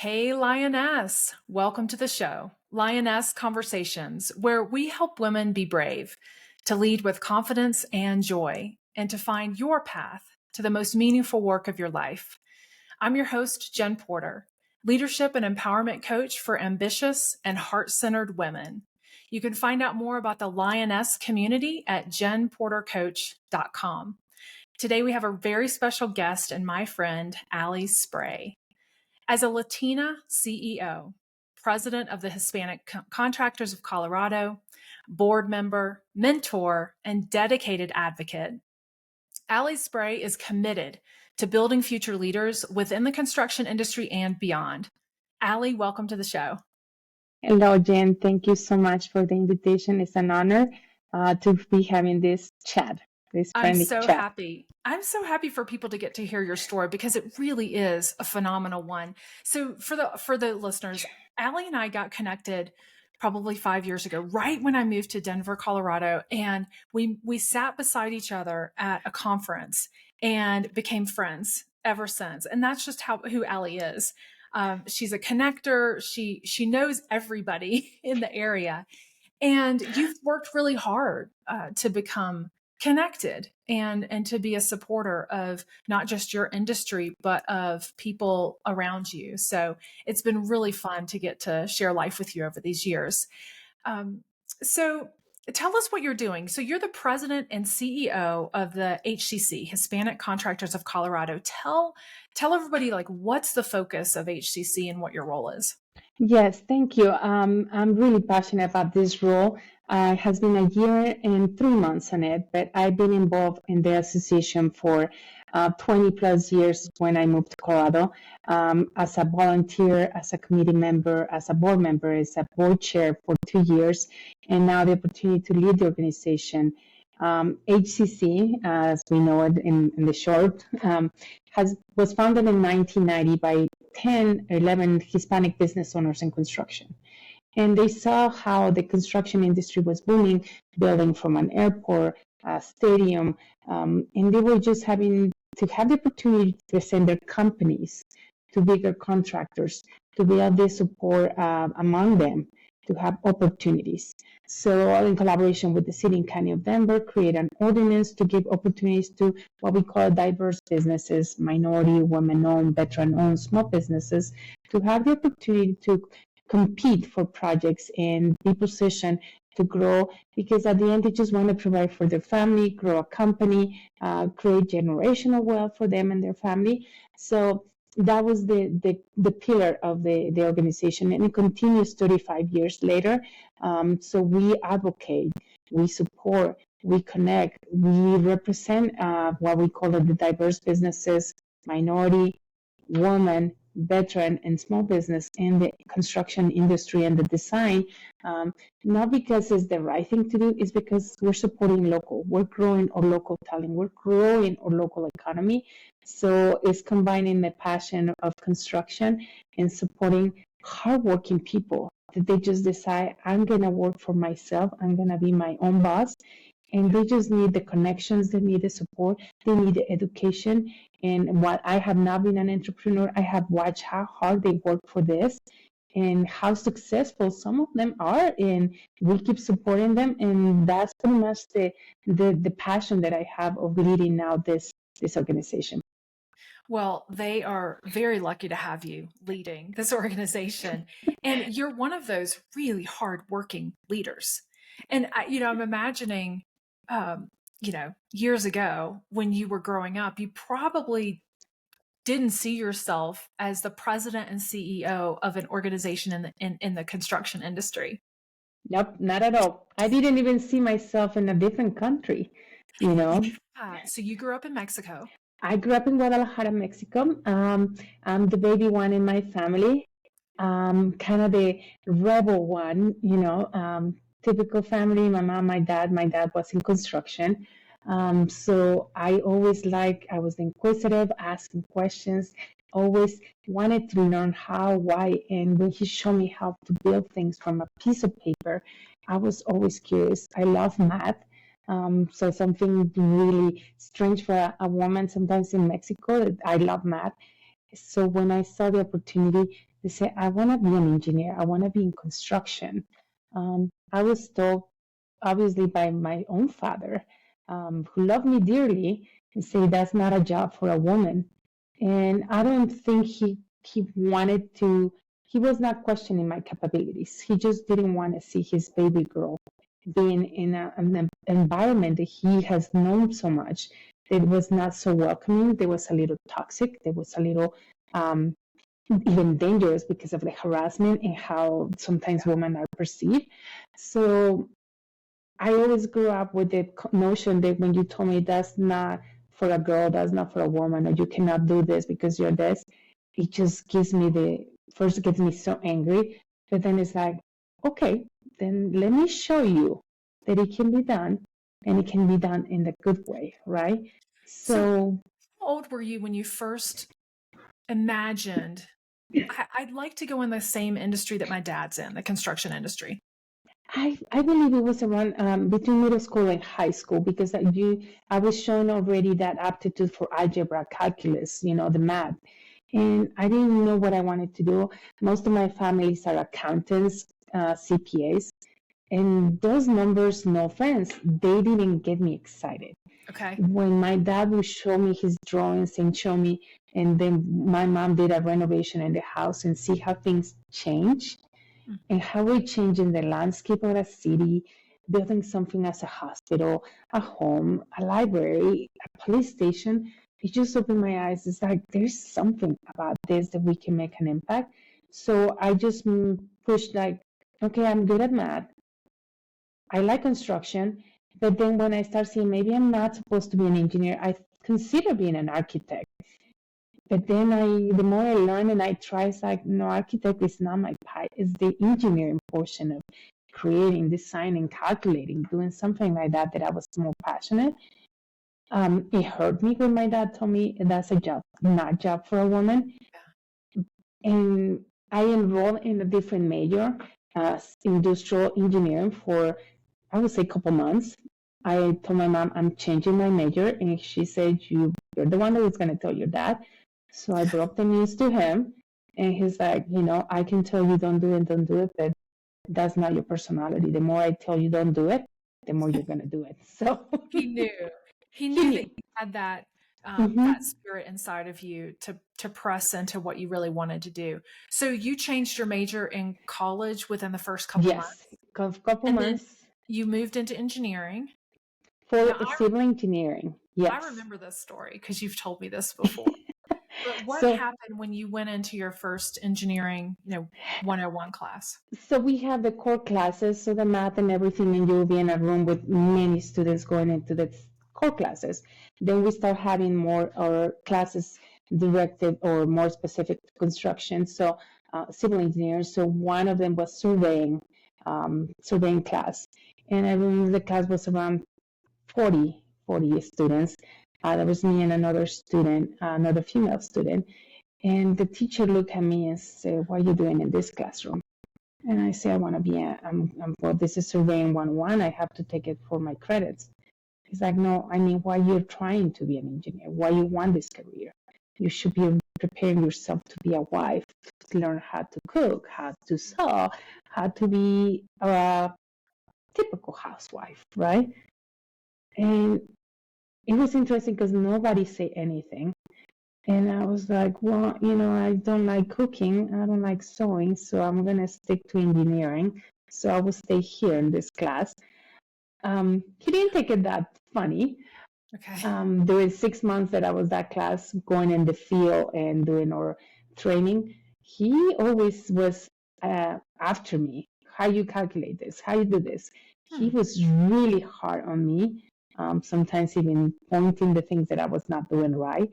Hey, Lioness. Welcome to the show, Lioness Conversations, where we help women be brave, to lead with confidence and joy, and to find your path to the most meaningful work of your life. I'm your host, Jen Porter, leadership and empowerment coach for ambitious and heart-centered women. You can find out more about the Lioness community at jenportercoach.com. Today, we have a very special guest and my friend, Allie Spray. As a Latina CEO, president of the Hispanic Contractors of Colorado, board member, mentor, and dedicated advocate, Allie Spray is committed to building future leaders within the construction industry and beyond. Allie, welcome to the show. Hello, Jen. Thank you so much for the invitation. It's an honor to be having this chat. I'm so happy. I'm so happy for people to get to hear your story because it really is a phenomenal one. So for the listeners, Allie and I got connected probably 5 years ago, right when I moved to Denver, Colorado, and we sat beside each other at a conference and became friends ever since. And that's just who Allie is. She's a connector. She knows everybody in the area, and you've worked really hard to become connected and to be a supporter of not just your industry, but of people around you. So it's been really fun to get to share life with you over these years. So tell us what you're doing. So you're the president and CEO of the HCC, Hispanic Contractors of Colorado. Tell everybody, like, what's the focus of HCC and what your role is? Yes, thank you. I'm really passionate about this role. It has been a year and 3 months on it, but I've been involved in the association for 20 plus years when I moved to Colorado, as a volunteer, as a committee member, as a board member, as a board chair for 2 years, and now the opportunity to lead the organization. HCC, as we know it in the short, was founded in 1990 by 10 or 11 Hispanic business owners in construction. And they saw how the construction industry was booming, building from an airport, a stadium, and they were just having to have the opportunity to present their companies to bigger contractors, to build the support among them, to have opportunities. So in collaboration with the City and County of Denver, create an ordinance to give opportunities to what we call diverse businesses, minority, women-owned, veteran-owned small businesses, to have the opportunity to compete for projects and be positioned to grow, because at the end they just want to provide for their family, grow a company, create generational wealth for them and their family. So that was the pillar of the organization, and it continues 35 years later. So we advocate, we support, we connect, we represent what we call the diverse businesses, minority, woman, veteran, and small business in the construction industry and the design, not because it's the right thing to do, it's because we're supporting local. We're growing our local talent. We're growing our local economy. So it's combining the passion of construction and supporting hardworking people that they just decide, I'm going to work for myself. I'm going to be my own boss. And they just need the connections, they need the support, they need the education. And while I have not been an entrepreneur, I have watched how hard they work for this and how successful some of them are. And we keep supporting them. And that's pretty much the passion that I have of leading now this organization. Well, they are very lucky to have you leading this organization. And you're one of those really hardworking leaders. And, I'm imagining, years ago when you were growing up, you probably didn't see yourself as the president and CEO of an organization in the construction industry. Nope, not at all. I didn't even see myself in a different country, So you grew up in Mexico. I grew up in Guadalajara, Mexico. I'm the baby one in my family, kind of the rebel one, typical family. My mom, my dad was in construction. So I was inquisitive, asking questions, always wanted to learn how, why, and when he showed me how to build things from a piece of paper, I was always curious. I love math. So something really strange for a woman sometimes in Mexico. I love math. So when I saw the opportunity They say, I want to be an engineer. I want to be in construction. I was told, obviously, by my own father, who loved me dearly, and say that's not a job for a woman. And I don't think he wanted to. He was not questioning my capabilities. He just didn't want to see his baby girl being in an environment that he has known so much. It was not so welcoming. There was a little toxic. There was a little even dangerous because of the harassment and how sometimes women are perceived. So I always grew up with the notion that when you told me that's not for a girl, that's not for a woman, or you cannot do this because you're this, it just gives me first gets me so angry, but then it's like, okay, then let me show you that it can be done, and it can be done in the good way, right? So how old were you when you first imagined, I'd like to go in the same industry that my dad's in, the construction industry? I believe it was around between middle school and high school, because I was shown already that aptitude for algebra, calculus, the math. And I didn't know what I wanted to do. Most of my families are accountants, CPAs, and those numbers, no offense, they didn't get me excited. Okay. When my dad would show me his drawings and show me, and then my mom did a renovation in the house and see how things change and how we change in the landscape of a city, building something as a hospital, a home, a library, a police station. It just opened my eyes. It's like, there's something about this that we can make an impact. So I just pushed like, okay, I'm good at math. I like construction. But then when I start seeing maybe I'm not supposed to be an engineer, I consider being an architect. But then the more I learn and I try, it's like, no, architect is not my part. It's the engineering portion of creating, designing, calculating, doing something like that I was more passionate. It hurt me when my dad told me that's a job, not a job for a woman. And I enrolled in a different major, industrial engineering, for, I would say, a couple months. I told my mom I'm changing my major, and she said, you're the one that was going to tell your dad. So I broke the news to him, and he's like, I can tell you don't do it, but that's not your personality. The more I tell you don't do it, the more you're going to do it. So he knew that you had that that spirit inside of you to press into what you really wanted to do. So you changed your major in college within the first couple months? Yes, couple months. You moved into engineering. For civil engineering, yes. I remember this story because you've told me this before. But what happened when you went into your first engineering, 101 class? So we have the core classes, so the math and everything, and you'll be in a room with many students going into the core classes. Then we start having more classes directed or more specific to construction. So civil engineers. So one of them was surveying class. And I remember the class was around 40 students. There was me and another student, another female student. And the teacher looked at me and said, what are you doing in this classroom? And I say, I want to be, well, this is surveying 101. I have to take it for my credits. He's like, no, I mean, why you're trying to be an engineer? Why you want this career? You should be preparing yourself to be a wife, to learn how to cook, how to sew, how to be a typical housewife, right? And it was interesting because nobody said anything. And I was like, well, I don't like cooking. I don't like sewing. So I'm going to stick to engineering. So I will stay here in this class. He didn't take it that funny. Okay. During 6 months that I was that class, going in the field and doing our training, he always was after me. How you calculate this? How you do this? He was really hard on me. Sometimes even pointing the things that I was not doing right.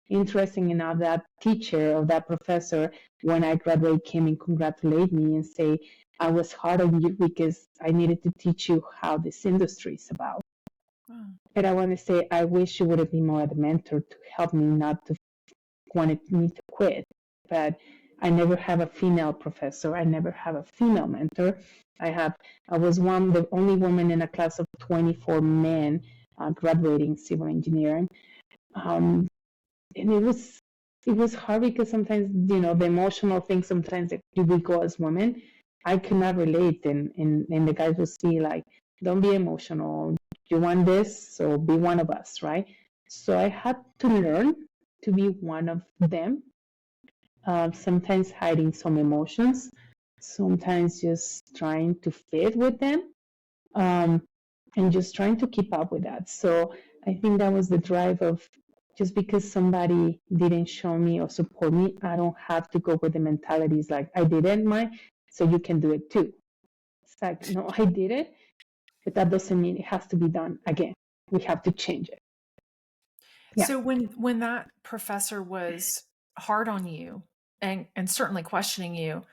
Interesting enough, that teacher or that professor, when I graduated, came and congratulated me and say, I was hard on you because I needed to teach you how this industry is about. But I want to say, I wish you would have been more of a mentor to help me not to wanted me to quit. But I never have a female professor. I never have a female mentor. I was the only woman in a class of 24 men graduating civil engineering. And it was it was hard because sometimes, the emotional things sometimes that we go as women, I could not relate. And the guys would see like, don't be emotional. You want this, so be one of us, right? So I had to learn to be one of them, sometimes hiding some emotions, sometimes just trying to fit with them, and just trying to keep up with that. So I think that was the drive of, just because somebody didn't show me or support me, I don't have to go with the mentalities like, I did it, so you can do it too. It's like, no, I did it, but that doesn't mean it has to be done again. We have to change it. Yeah. So when that professor was hard on you and certainly questioning you,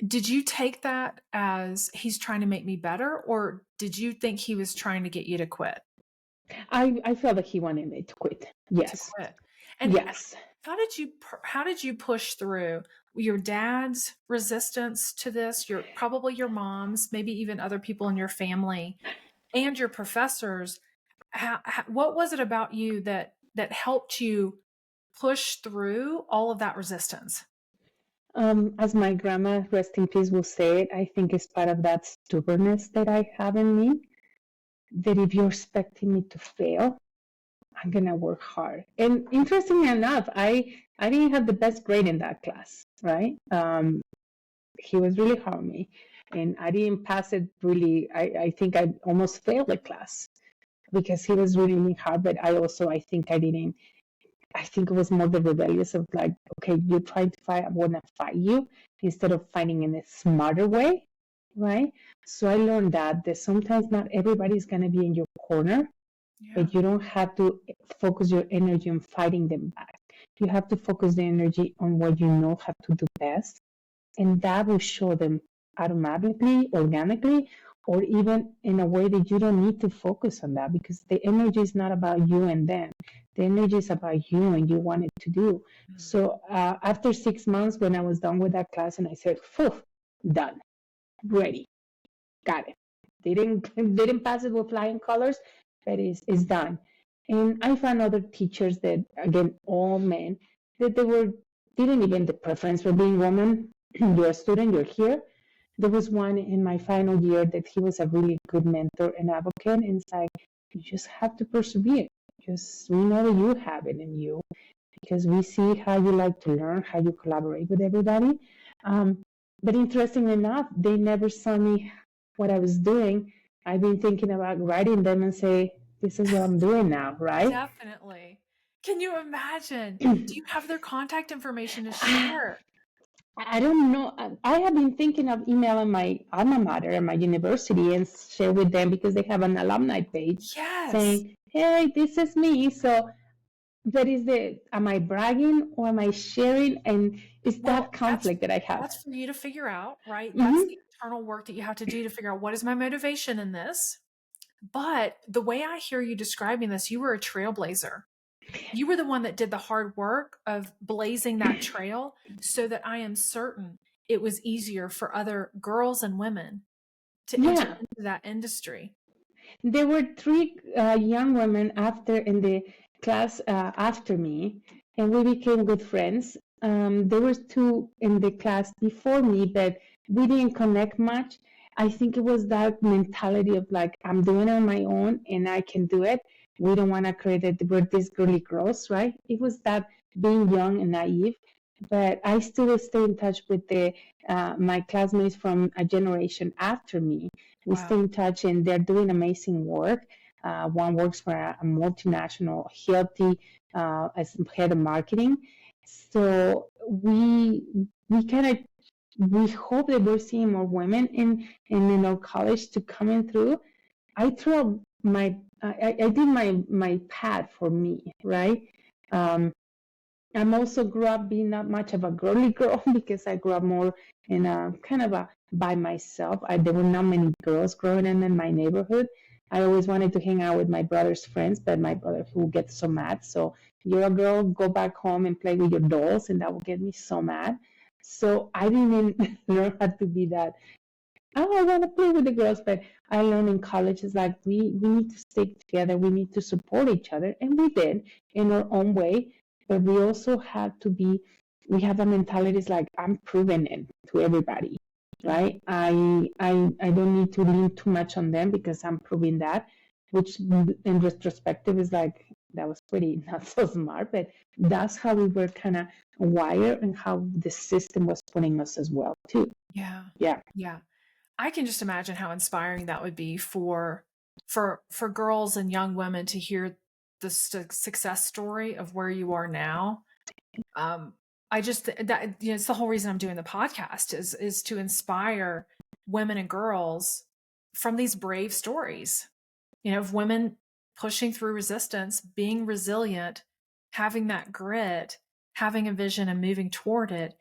did you take that as he's trying to make me better, or did you think he was trying to get you to quit? I felt like he wanted me to quit. Yes. To quit. And yes. How did you push through your dad's resistance to this, probably your mom's, maybe even other people in your family, and your professors? What was it about you that helped you push through all of that resistance? As my grandma, rest in peace, will say it, I think it's part of that stubbornness that I have in me, that if you're expecting me to fail, I'm going to work hard. And interestingly enough, I didn't have the best grade in that class, right? He was really hard on me, and I didn't pass it really. I think I almost failed the class because he was really hard, but I think I didn't. I think it was more the rebellious of like, okay, you're trying to fight, I want to fight you instead of fighting in a smarter way, right? So I learned that sometimes not everybody's going to be in your corner, but you don't have to focus your energy on fighting them back. You have to focus the energy on what you know how to do best, and that will show them automatically, organically, or even in a way that you don't need to focus on that, because the energy is not about you and them. The energy is about you and you want it to do. Mm-hmm. So after 6 months, when I was done with that class, and I said, "Phew, done, ready, got it." Didn't pass it with flying colors, but it's done. And I found other teachers that, again, all men, that didn't even the preference for being woman. You're a student, you're here. There was one in my final year that he was a really good mentor and advocate, and it's like, you just have to persevere. We know that you have it in you, because we see how you like to learn, how you collaborate with everybody. But interestingly enough, they never saw me what I was doing. I've been thinking about writing them and say, this is what I'm doing now, right? Definitely. Can you imagine? Do you have their contact information to share? I don't know. I have been thinking of emailing my alma mater and my university and share with them, because they have an alumni page saying, hey, this is me. So that is am I bragging or am I sharing? And it's that conflict that I have. That's for you to figure out, right? Mm-hmm. That's the internal work that you have to do to figure out, what is my motivation in this? But the way I hear you describing this, you were a trailblazer. You were the one that did the hard work of blazing that trail, so that I am certain it was easier for other girls and women to enter into that industry. There were 3 young women in the class after me, and we became good friends. There were 2 in the class before me, but we didn't connect much. I think it was that mentality of like, I'm doing it on my own and I can do it. We don't want to create it. We're these girly girls, right? It was that being young and naive. But I still stay in touch with my classmates from a generation after me. We stay in touch, and they're doing amazing work. One works for a multinational healthy as head of marketing. So we hope that we're seeing more women in our college to coming through. I did my path for me, right? I'm also grew up being not much of a girly girl, because I grew up more in a kind of a by myself. There were not many girls growing in my neighborhood. I always wanted to hang out with my brother's friends, but my brother will get so mad. So, you're a girl, go back home and play with your dolls, and that will get me so mad. So I didn't learn how to be that, oh, I want to play with the girls. But I learned in college, is like, we need to stick together. We need to support each other. And we did in our own way. but we also have to be, we have a mentality is like, I'm proving it to everybody, right? I don't need to lean too much on them because I'm proving that, which in retrospective is like, that was pretty not so smart, but that's how we were kind of wired and how the system was putting us as well too. Yeah. Yeah. Yeah. I can just imagine how inspiring that would be for girls and young women to hear the success story of where you are now. I just that it's the whole reason I'm doing the podcast is to inspire women and girls from these brave stories, of women pushing through resistance, being resilient, having that grit, having a vision and moving toward it,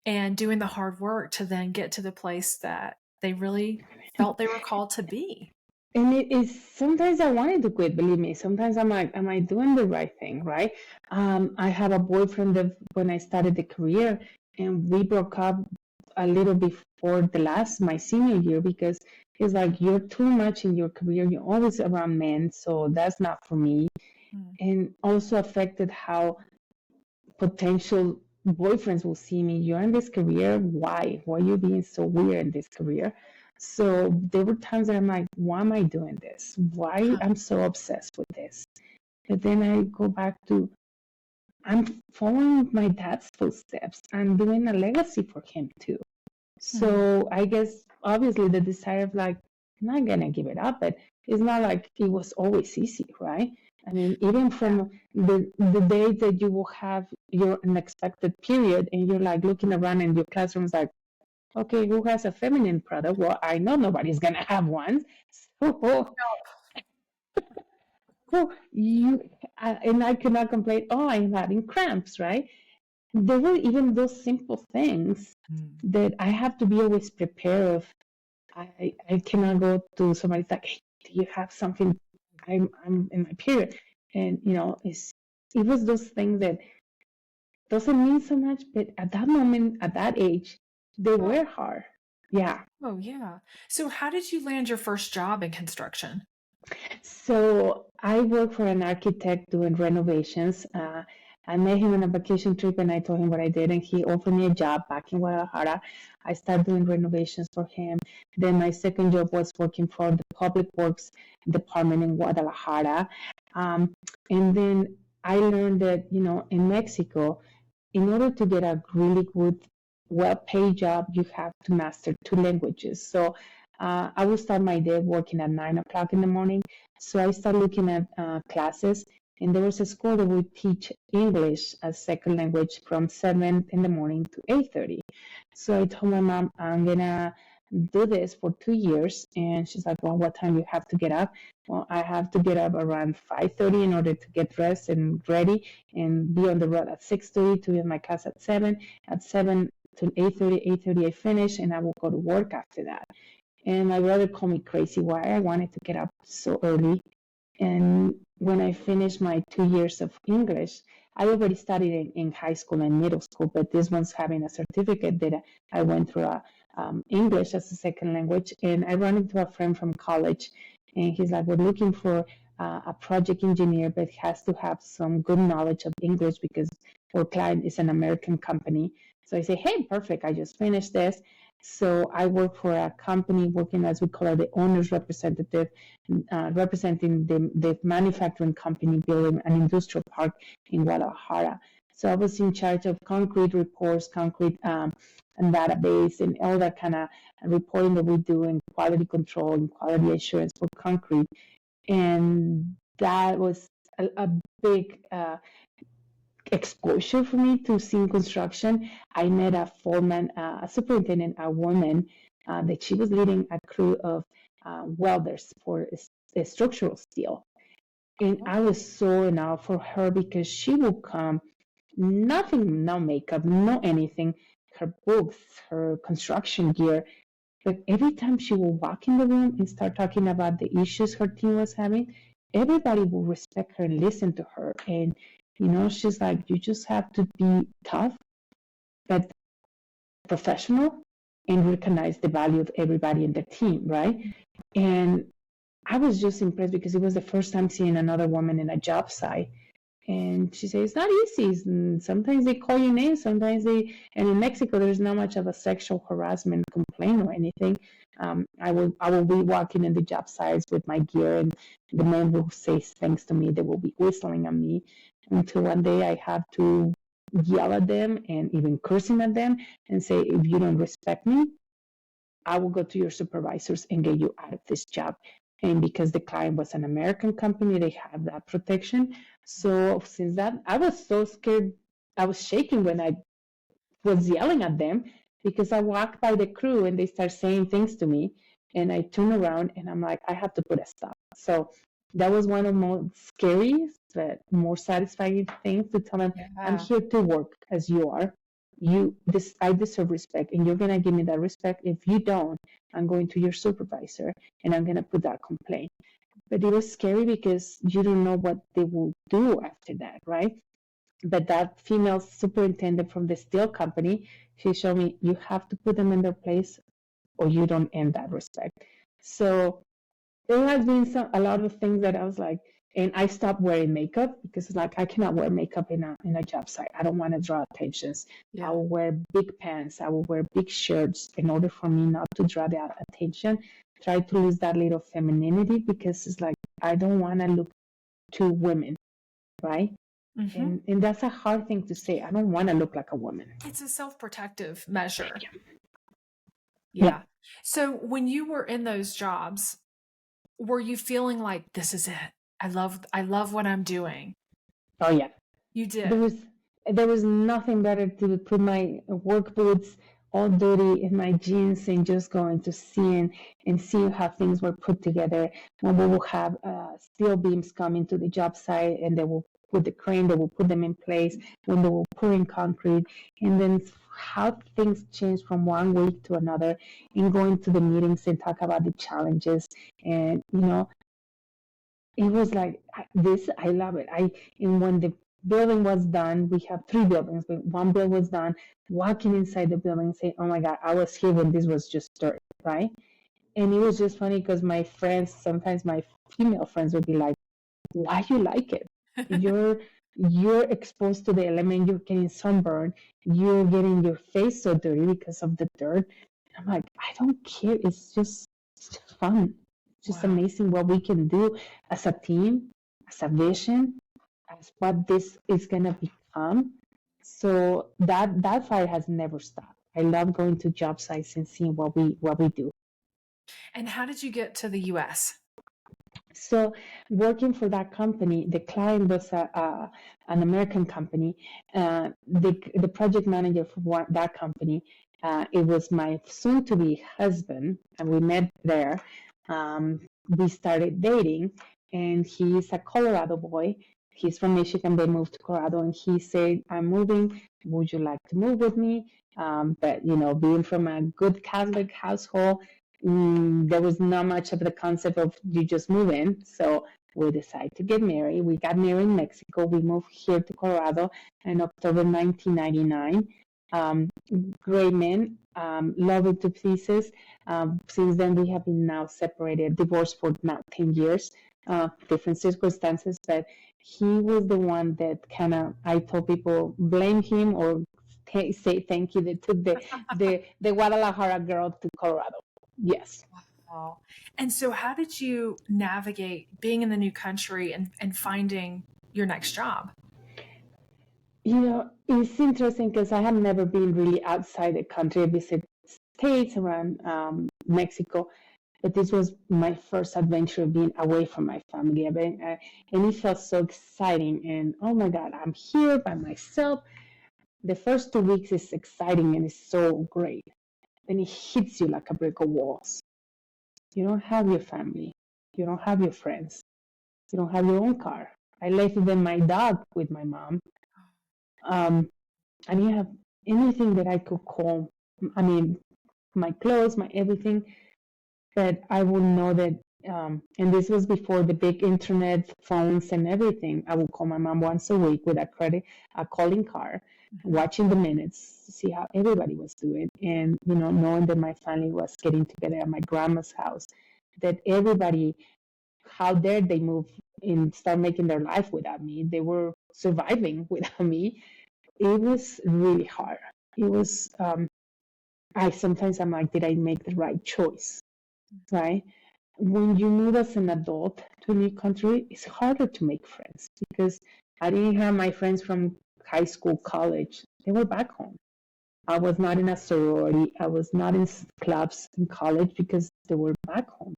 and doing the hard work to then get to the place that they really felt they were called to be. And it is, sometimes I wanted to quit, believe me. Sometimes I'm like, am I doing the right thing, right? I have a boyfriend that when I started the career, and we broke up a little before my senior year, because he's like, you're too much in your career. You're always around men, so that's not for me. And also affected how potential boyfriends will see me. You're in this career. Why? Why are you being so weird in this career? So there were times that I'm like, why am I doing this? Why I'm so obsessed with this? But then I go back to, I'm following my dad's footsteps. I'm doing a legacy for him too. So I guess obviously the desire of like, I'm not gonna give it up, but it's not like it was always easy, right? I mean, even from the day that you will have your unexpected period and you're like looking around in your classrooms like, okay, who has a feminine product? Well, I know nobody's gonna have one. So, and I could not complain. Oh, I'm having cramps, right? There were even those simple things that I have to be always prepared of. I cannot go to somebody like, hey, do you have something? I'm in my period, and it was those things that doesn't mean so much, but at that moment, at that age, they were hard. Yeah. Oh, yeah. So how did you land your first job in construction? So I work for an architect doing renovations. I met him on a vacation trip and I told him what I did, and he offered me a job back in Guadalajara. I started doing renovations for him. Then my second job was working for the Public Works Department in Guadalajara. And then I learned that, in Mexico, in order to get a really good, well-paid job, you have to master 2 languages. So I would start my day working at 9 o'clock in the morning. So I started looking at classes, and there was a school that would teach English as second language from 7 in the morning to 8:30. So I told my mom, I'm gonna do this for 2 years, and she's like, well, what time you have to get up? Well, I have to get up around 5:30 in order to get dressed and ready and be on the road at 6:30 to be in my class at 7. At 7 to 8:30 I finish, and I will go to work after that. And my brother called me crazy why I wanted to get up so early. And when I finished my 2 years of English, I already studied in high school and middle school, but this one's having a certificate that I went through English as a second language. And I ran into a friend from college, and he's like, we're looking for a project engineer, but has to have some good knowledge of English because our client is an American company. So I say, hey, perfect. I just finished this. So I work for a company working as we call it the owner's representative, representing the manufacturing company building an industrial park in Guadalajara. So I was in charge of concrete reports, concrete and database, and all that kind of reporting that we do in quality control and quality assurance for concrete. And that was a big exposure for me to seeing construction. I met a foreman, a superintendent, a woman that she was leading a crew of welders for structural steel. And I was so in awe for her because she would come, nothing, no makeup, no anything, her books, her construction gear. But every time she would walk in the room and start talking about the issues her team was having, everybody would respect her and listen to her. And she's like, you just have to be tough, but professional and recognize the value of everybody in the team, right? And I was just impressed because it was the first time seeing another woman in a job site. And she says, it's not easy. Sometimes they call you names, and in Mexico, there's not much of a sexual harassment complaint or anything. I will be walking in the job sites with my gear, and the men will say things to me. They will be whistling at me until one day I have to yell at them and even cursing at them and say, if you don't respect me, I will go to your supervisors and get you out of this job. And because the client was an American company, they have that protection. So since that, I was so scared. I was shaking when I was yelling at them because I walked by the crew and they start saying things to me. And I turn around and I'm like, I have to put a stop. So that was one of the most scariest, but more satisfying things to tell them, I'm here to work as you are. I deserve respect, and you're gonna give me that respect. If you don't, I'm going to your supervisor and I'm gonna put that complaint. But it was scary because you don't know what they will do after that, right? But that female superintendent from the steel company, she showed me, you have to put them in their place or you don't earn that respect. So there has been a lot of things that I was like, and I stopped wearing makeup because it's like I cannot wear makeup in a job site. I don't want to draw attentions. I will wear big pants. I will wear big shirts in order for me not to draw that attention. Try to lose that little femininity because it's like I don't want to look to women, right? And that's a hard thing to say. I don't want to look like a woman. It's a self-protective measure. Yeah. So when you were in those jobs, were you feeling like this is it? I love what I'm doing. Oh yeah. You did. There was nothing better to put my work boots all dirty in my jeans and just going to see and see how things were put together. When we will have steel beams coming to the job site and they will put the crane, they will put them in place, when they will pour in concrete, and then how things change from one week to another, and going to the meetings and talk about the challenges. And it was like this. I love it. And when the building was done, we have 3 buildings, but one building was done. Walking inside the building, saying, "Oh my God, I was here when this was just dirt," right? And it was just funny because my friends, sometimes my female friends, would be like, "Why you like it? You're exposed to the element. You're getting sunburned. You're getting your face so dirty because of the dirt." And I'm like, I don't care. It's just fun. It's just amazing what we can do as a team, as a vision, as what this is gonna become. So that fire has never stopped. I love going to job sites and seeing what we do. And how did you get to the US? So working for that company, the client was an American company. The project manager for that company, it was my soon-to-be husband, and we met there. We started dating, and he's a Colorado boy. He's from Michigan. They moved to Colorado, and he said, "I'm moving. Would you like to move with me?" But being from a good Catholic household, there was not much of the concept of you just move in. So we decided to get married. We got married in Mexico. We moved here to Colorado in October 1999. Great men, love it to pieces. Since then, we have been now separated, divorced for now 10 years, different circumstances, but he was the one that I told people, blame him or say thank you. They took the Guadalajara girl to Colorado. Yes. Wow. And so how did you navigate being in the new country and finding your next job? It's interesting because I have never been really outside the country. I visited states around Mexico, but this was my first adventure being away from my family. And it felt so exciting. And oh my God, I'm here by myself. The first 2 weeks is exciting and it's so great. Then it hits you like a brick of walls. You don't have your family. You don't have your friends. You don't have your own car. I left even my dog with my mom. I didn't have anything that I could call. I mean, my clothes, my everything. But I will know that, and this was before the big internet, phones, and everything. I would call my mom once a week with a calling card, watching the minutes to see how everybody was doing, and knowing that my family was getting together at my grandma's house, that everybody how dare they move and start making their life without me? They were surviving without me. It was really hard. It was, I'm like, did I make the right choice? Right? When you move as an adult to a new country, it's harder to make friends because I didn't have my friends from high school, college. They were back home. I was not in a sorority. I was not in clubs in college because they were back home.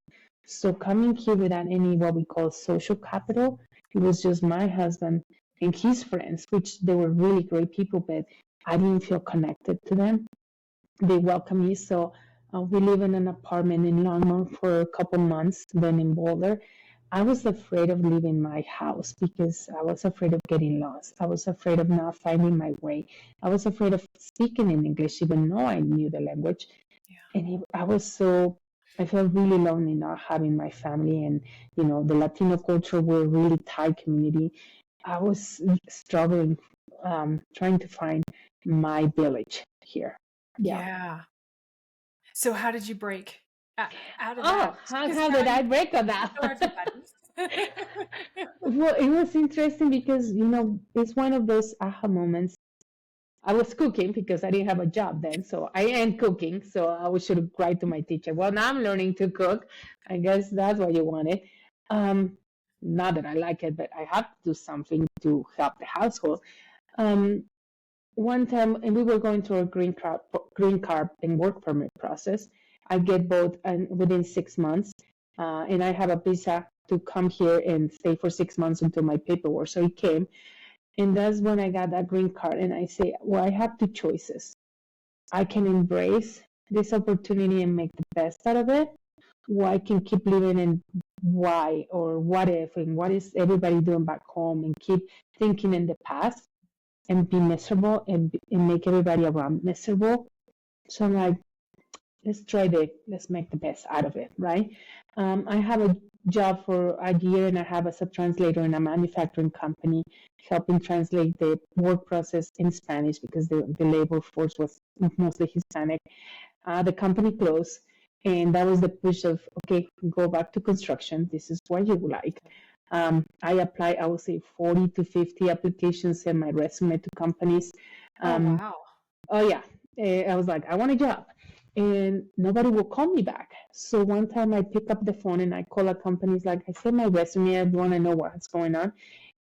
So coming here without any what we call social capital, it was just my husband and his friends, which they were really great people, but I didn't feel connected to them. They welcomed me. So we live in an apartment in Longmont for a couple months, then in Boulder. I was afraid of leaving my house because I was afraid of getting lost. I was afraid of not finding my way. I was afraid of speaking in English, even though I knew the language. Yeah. And I felt really lonely not having my family. And, you know, the Latino culture, we're a really tight community. I was struggling, trying to find my village here. Yeah. So how did you break out of that? How did I break on that? Well, it was interesting because, you know, it's one of those aha moments. I was cooking because I didn't have a job then. So I am cooking. So I should write to my teacher, well, now I'm learning to cook. I guess that's what you wanted. Not that I like it, but I have to do something to help the household. One time, and we were going through a green card and work permit process. I get both within 6 months, and I have a visa to come here and stay for 6 months until my paperwork. So it came, and that's when I got that green card. And I say, well, I have two choices. I can embrace this opportunity and make the best out of it, or I can keep living in why or what if and what is everybody doing back home and keep thinking in the past and be miserable and make everybody around miserable. So I'm like, let's make the best out of it, right? I have a job for a year and a half as a translator in a manufacturing company, helping translate the work process in Spanish because the labor force was mostly Hispanic. The company closed, and that was the push of, okay, go back to construction. This is what you like. I applied, I would say 40 to 50 applications in my resume to companies. Wow. Oh, yeah. I was like, I want a job. And nobody will call me back. So one time I pick up the phone and I call a company, like, I sent my resume, I want to know what's going on.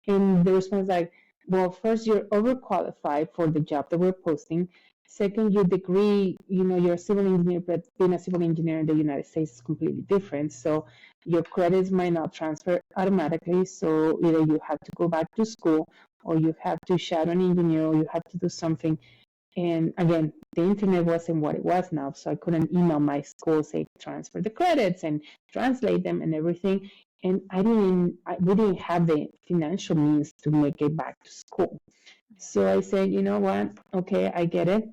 And the response like, well, first, you're overqualified for the job that we're posting. Second, your degree, you know, you're a civil engineer, but being a civil engineer in the United States is completely different. So your credits might not transfer automatically. So either you have to go back to school or you have to shadow an engineer or you have to do something. And again, the internet wasn't what it was now. So I couldn't email my school, say, transfer the credits and translate them and everything. And we didn't have the financial means to make it back to school. So I said, you know what? Okay, I get it.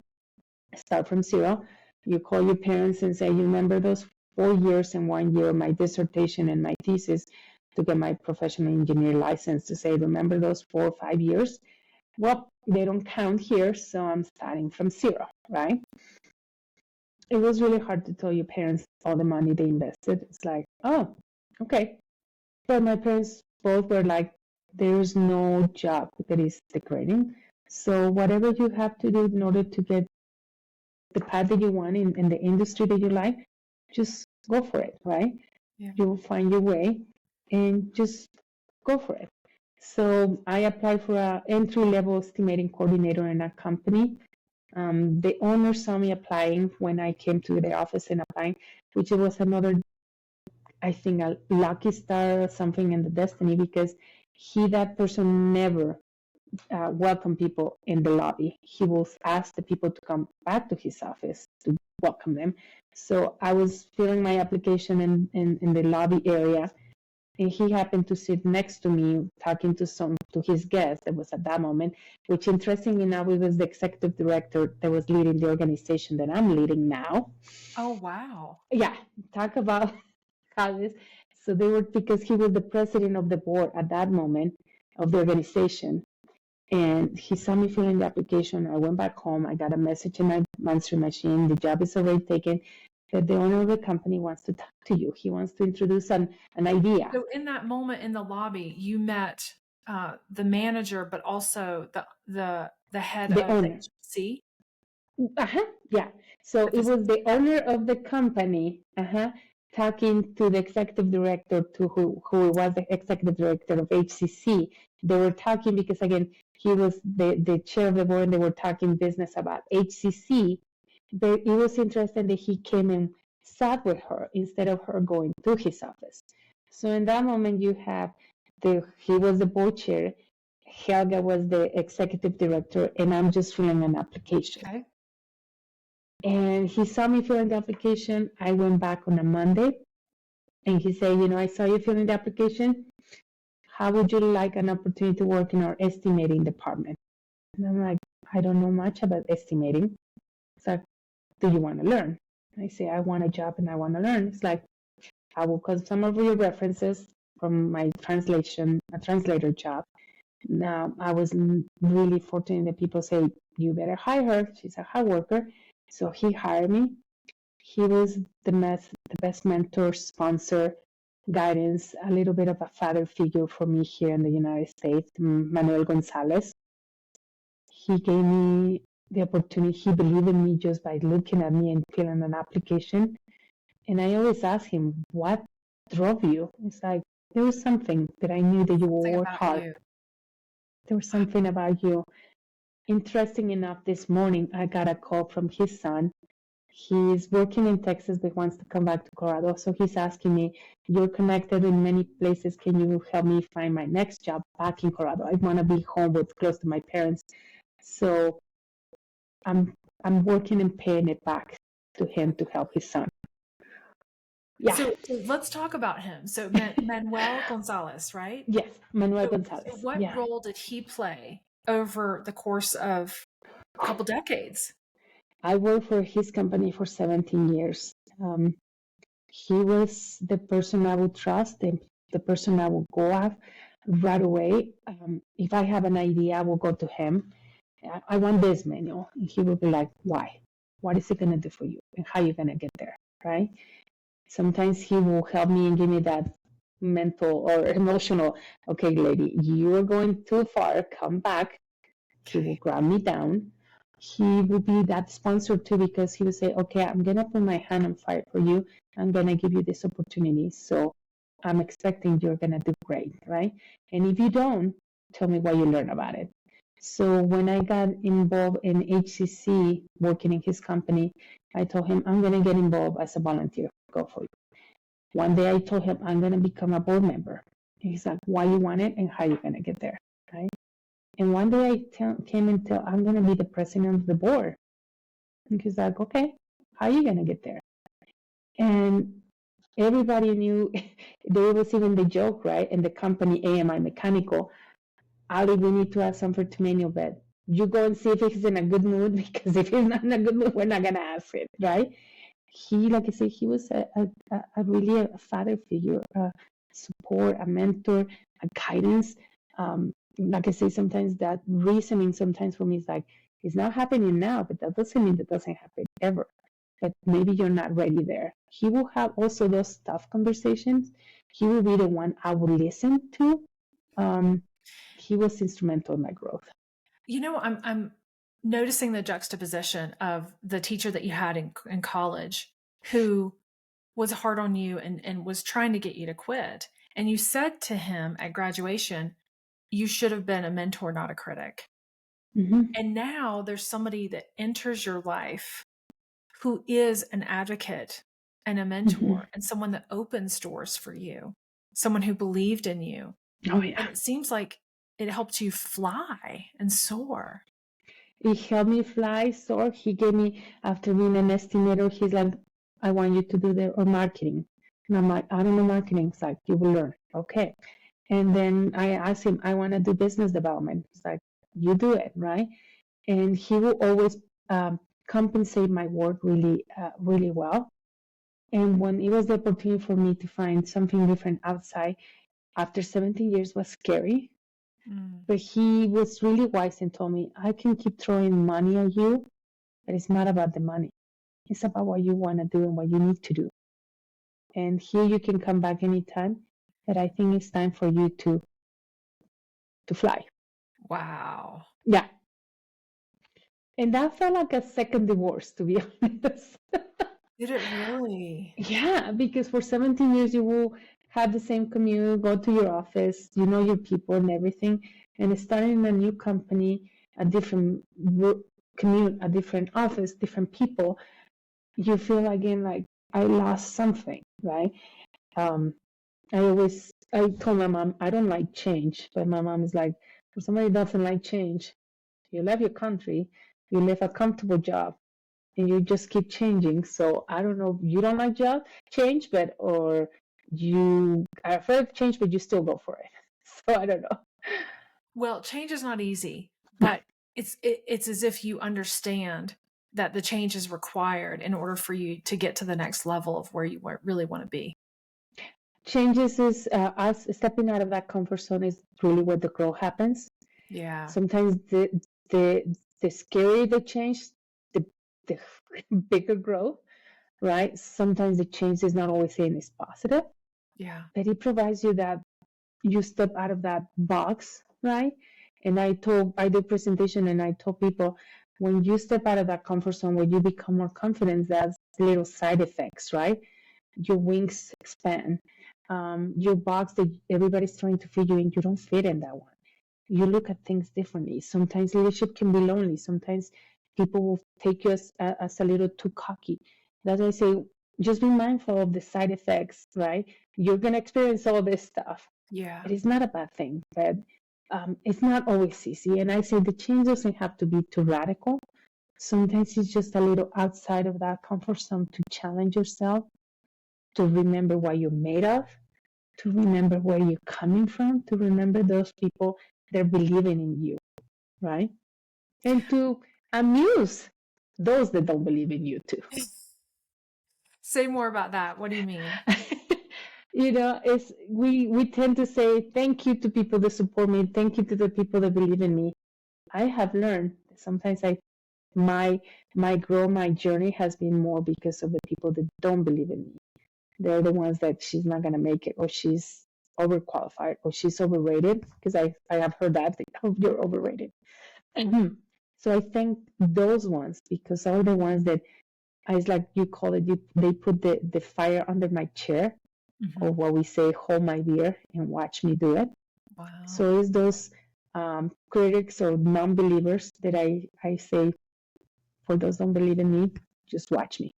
Start from zero. You call your parents and say, you remember those 4 years and 1 year, my dissertation and my thesis to get my professional engineer license, to say, remember those 4 or 5 years? Well, they don't count here, so I'm starting from zero, right? It was really hard to tell your parents all the money they invested. It's like, oh, okay. But my parents both were like, there's no job that is degrading. So whatever you have to do in order to get the path that you want in the industry that you like, just go for it, right? Yeah. You will find your way and just go for it. So I applied for an entry-level estimating coordinator in a company. The owner saw me applying when I came to the office and applying, which was another, I think, a lucky star or something in the destiny, because that person never welcome people in the lobby. He will ask the people to come back to his office to welcome them. So I was filling my application in the lobby area, and he happened to sit next to me talking to his guest that was at that moment, which interestingly enough, it was the executive director that was leading the organization that I'm leading now. Oh, wow. Yeah, talk about how this. So they were, because he was the president of the board at that moment of the organization. And he saw me filling the application. I went back home. I got a message in my answering machine. The job is already taken. that the owner of the company wants to talk to you. He wants to introduce an idea. So in that moment in the lobby, you met the manager, but also the head The of the owner. HC? Yeah. So it was the owner of the company talking to the executive director, to who was the executive director of HCC. They were talking because, again, he was the chair of the board, and they were talking business about HCC. But it was interesting that he came and sat with her instead of her going to his office. So in that moment, you have he was the board chair, Helga was the executive director, and I'm just filling an application. Okay. And he saw me filling the application. I went back on a Monday, and he said, I saw you filling the application. How would you like an opportunity to work in our estimating department? And I'm like, I don't know much about estimating. It's like, do you want to learn? I say, I want a job and I want to learn. It's like, I will call some of your references from my translator job. Now, I was really fortunate that people say, you better hire her. She's a hard worker. So he hired me. He was the best mentor, sponsor, guidance, a little bit of a father figure for me here in the United States, Manuel Gonzalez. He gave me the opportunity. He believed in me just by looking at me and filling an application. And I always ask him, what drove you? It's like, there was something that I knew that you will work hard. There was something about you. Interesting enough, this morning, I got a call from his son. He's working in Texas, but wants to come back to Colorado. So he's asking me, you're connected in many places. Can you help me find my next job back in Colorado? I want to be home with close to my parents. So I'm working and paying it back to him to help his son. Yeah. So let's talk about him. So Manuel Gonzalez, right? Yes, Manuel Gonzalez. So what role did he play over the course of a couple decades? I worked for his company for 17 years. He was the person I would trust, the person I would go at right away. If I have an idea, I will go to him. I want this manual. And he will be like, why? What is it going to do for you? And how are you going to get there, right? Sometimes he will help me and give me that mental or emotional, okay, lady, you are going too far, come back. He will grab me down. He will be that sponsor too, because he will say, okay, I'm going to put my hand on fire for you. I'm going to give you this opportunity. So I'm expecting you're going to do great, right? And if you don't, tell me what you learn about it. So when I got involved in HCC, working in his company, I told him, I'm going to get involved as a volunteer. Go for it. One day I told him, I'm going to become a board member. And he's like, why you want it and how you going to get there, right? And one day I came and tell, I'm going to be the president of the board. And he's like, okay, how are you going to get there? And everybody knew, there was even the joke, right? In the company AMI Mechanical, Ali, we need to ask something to Manuel, but you go and see if he's in a good mood, because if he's not in a good mood, we're not going to ask it, right? He, like I said, he was a really a father figure, a support, a mentor, a guidance. Like I say, sometimes that reasoning sometimes for me is like, it's not happening now, but that doesn't mean that doesn't happen ever. But maybe you're not ready there. He will have also those tough conversations. He will be the one I will listen to. He was instrumental in my growth. I'm noticing the juxtaposition of the teacher that you had in college who was hard on you and was trying to get you to quit. And you said to him at graduation, you should have been a mentor, not a critic. Mm-hmm. And now there's somebody that enters your life who is an advocate and a mentor, and someone that opens doors for you, someone who believed in you. Oh, yeah. And it seems like it helped you fly and soar. It helped me fly, soar. He gave me, after being an estimator, he's like, I want you to do marketing. And I'm like, I don't know marketing. It's like, you will learn. Okay. And then I asked him, I want to do business development. He's like, you do it, right? And he will always compensate my work really, really well. And when it was the opportunity for me to find something different outside, after 17 years was scary. But he was really wise and told me, I can keep throwing money at you, but it's not about the money. It's about what you want to do and what you need to do. And here you can come back anytime. But I think it's time for you to fly. Wow. Yeah. And that felt like a second divorce, to be honest. Did it really? Yeah, because for 17 years you will have the same commute, go to your office, you know your people and everything, and starting a new company, a different commute, a different office, different people, you feel again like I lost something, right? I told my mom I don't like change, but my mom is like, for somebody who doesn't like change, you left your country, you left a comfortable job, and you just keep changing. So I don't know, you don't like change, but or you are afraid of change, but you still go for it. So I don't know. Well, change is not easy, but it's as if you understand that the change is required in order for you to get to the next level of where you really want to be. Changes is us stepping out of that comfort zone is really where the growth happens. Yeah. Sometimes the scarier the change, the bigger growth, right? Sometimes the change is not always seen as positive. Yeah. But it provides you that you step out of that box, right? And I did presentation and I told people, when you step out of that comfort zone, when you become more confident, that's little side effects, right? Your wings expand. Your box that everybody's trying to fit you in, you don't fit in that one. You look at things differently. Sometimes leadership can be lonely. Sometimes people will take you as a little too cocky. That's why I say, just be mindful of the side effects, right? You're going to experience all this stuff. Yeah. It is not a bad thing, but it's not always easy. And I say the change doesn't have to be too radical. Sometimes it's just a little outside of that comfort zone to challenge yourself, to remember what you're made of, to remember where you're coming from, to remember those people that are believing in you, right? And to amuse those that don't believe in you too. Say more about that. What do you mean? It's we tend to say thank you to people that support me, thank you to the people that believe in me. I have learned that sometimes my journey has been more because of the people that don't believe in me. They're the ones that she's not gonna make it, or she's overqualified, or she's overrated. Because I have heard that you're overrated. So I thank those ones, because they're the ones that it's like you call it. They put the fire under my chair, or what we say, hold my beer and watch me do it. Wow. So it's those critics or non-believers that I say, for those don't believe in me, just watch me.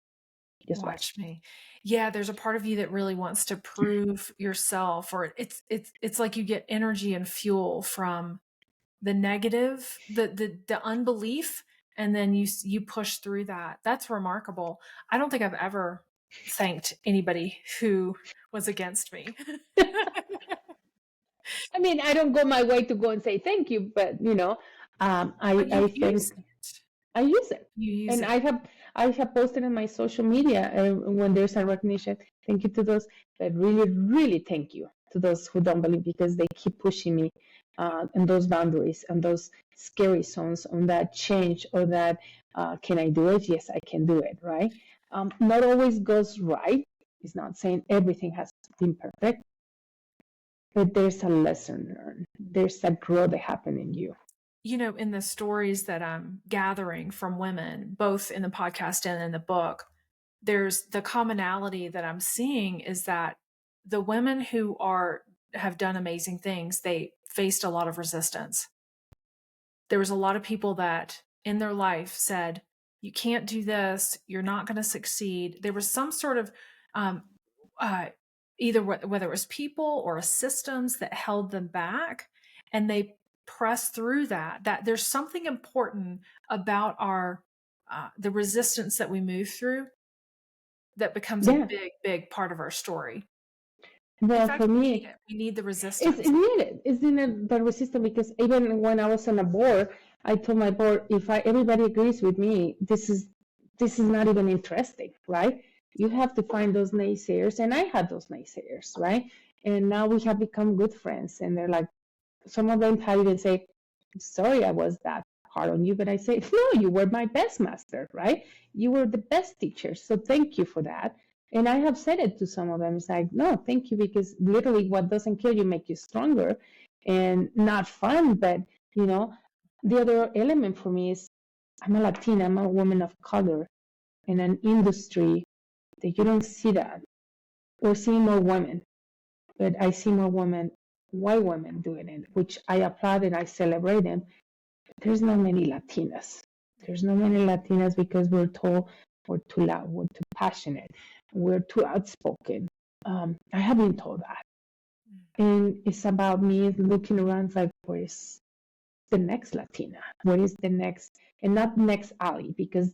Just watch me. Yeah, there's a part of you that really wants to prove yourself, or it's like you get energy and fuel from the negative, the unbelief, and then you push through that. That's remarkable. I don't think I've ever thanked anybody who was against me. I mean, I don't go my way to go and say thank you, but I think I use it. And I have posted in my social media when there's a recognition. Thank you to those, but really, really thank you to those who don't believe, because they keep pushing me in those boundaries and those scary zones on that change, or that can I do it? Yes, I can do it. Right? Not always goes right. It's not saying everything has been perfect, but there's a lesson learned. There's a growth that happens in you. In the stories that I'm gathering from women, both in the podcast and in the book, there's the commonality that I'm seeing is that the women who have done amazing things, they faced a lot of resistance. There was a lot of people that in their life said, you can't do this, you're not going to succeed. There was some sort of either whether it was people or systems that held them back, and they press through that there's something important about our the resistance that we move through that becomes a big part of our story. Well, in fact, for me, we need the resistance. It's needed. It's needed, the resistance, because even when I was on a board, I told my board, if everybody agrees with me, this is not even interesting, right? You have to find those naysayers, and I had those naysayers, right? And now we have become good friends, and they're like, some of them have even say, sorry I was that hard on you, but I say, no, you were my best master, right? You were the best teacher. So thank you for that. And I have said it to some of them. It's like, no, thank you, because literally what doesn't kill you make you stronger, and not fun. But, the other element for me is I'm a Latina, I'm a woman of color in an industry that you don't see that. We're seeing more women, but I see more women, white women doing it, which I applaud and I celebrate them. There's not many Latinas. There's not many Latinas because we're told we're too loud, we're too passionate, we're too outspoken. I have been told that. And it's about me looking around like, where is the next Latina? What is the next, and not next Ali, because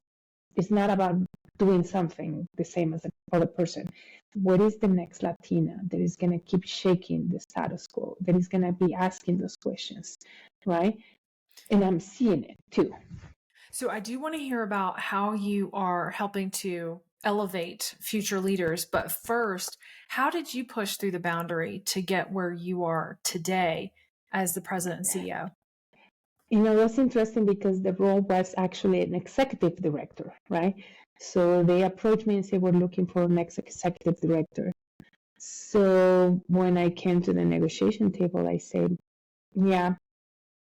it's not about doing something the same as the other person. What is the next Latina that is going to keep shaking the status quo, that is going to be asking those questions, right? And I'm seeing it too. So I do want to hear about how you are helping to elevate future leaders. But first, how did you push through the boundary to get where you are today as the president and CEO? That's interesting because the role was actually an executive director, right? So they approached me and said, we're looking for an executive director. So when I came to the negotiation table, I said, yeah,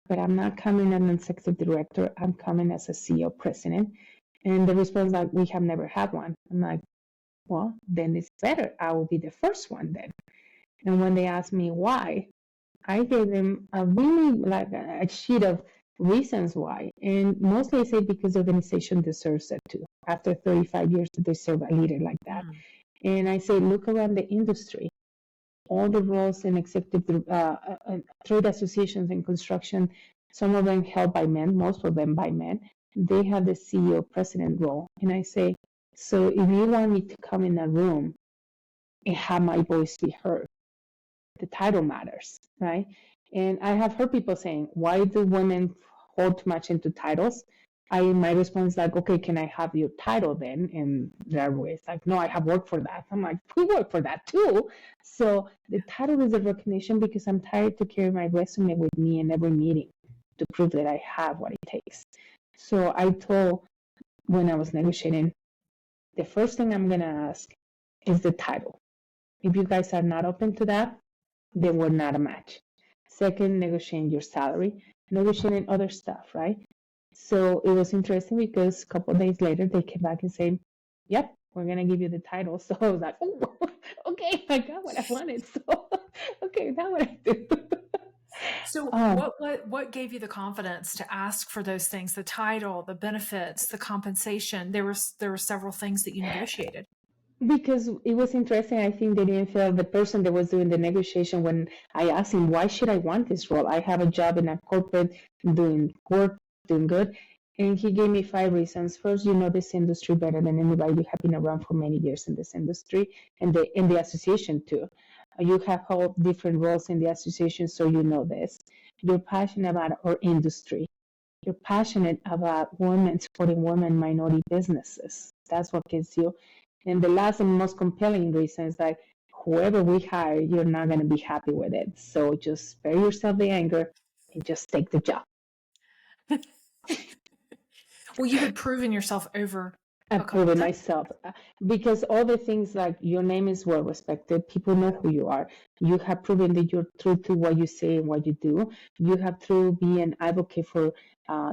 but I'm not coming as an executive director. I'm coming as a CEO president. And the response like, we have never had one. I'm like, well, then it's better. I will be the first one then. And when they asked me why, I gave them a really like a sheet of reasons why. And mostly I say because the organization deserves it too. After 35 years, they deserve a leader like that. And I say, look around the industry. All the roles in executive trade associations in construction, some of them held by men, most of them by men, they have the CEO president role. And I say, so if you want me to come in a room and have my voice be heard, the title matters, right? And I have heard people saying, why do women hold too much into titles? My response is like, okay, can I have your title then? And they're always like, no, I have worked for that. I'm like, we work for that too. So the title is a recognition because I'm tired to carry my resume with me in every meeting to prove that I have what it takes. So I told when I was negotiating, the first thing I'm going to ask is the title. If you guys are not open to that, they were not a match. Second, negotiating your salary, negotiating other stuff, right? So it was interesting because a couple of days later, they came back and said, yep, we're going to give you the title. So I was like, oh, okay, I got what I wanted. So, okay, now what I do. So what gave you the confidence to ask for those things, the title, the benefits, the compensation? There were several things that you negotiated. Because it was interesting. I think they didn't feel the person that was doing the negotiation when I asked him, why should I want this role? I have a job in a corporate doing work, doing good. And he gave me 5 reasons. First, you know this industry better than anybody. You have been around for many years in this industry and in the association too. You have held different roles in the association, so you know this. You're passionate about our industry. You're passionate about women, supporting women, minority businesses. That's what gives you. And the last and most compelling reason is that whoever we hire, you're not going to be happy with it. So just spare yourself the anger and just take the job. Well, you had proven yourself over. I've proven myself because all the things like your name is well respected. People know who you are. You have proven that you're true to what you say and what you do. You have to be an advocate for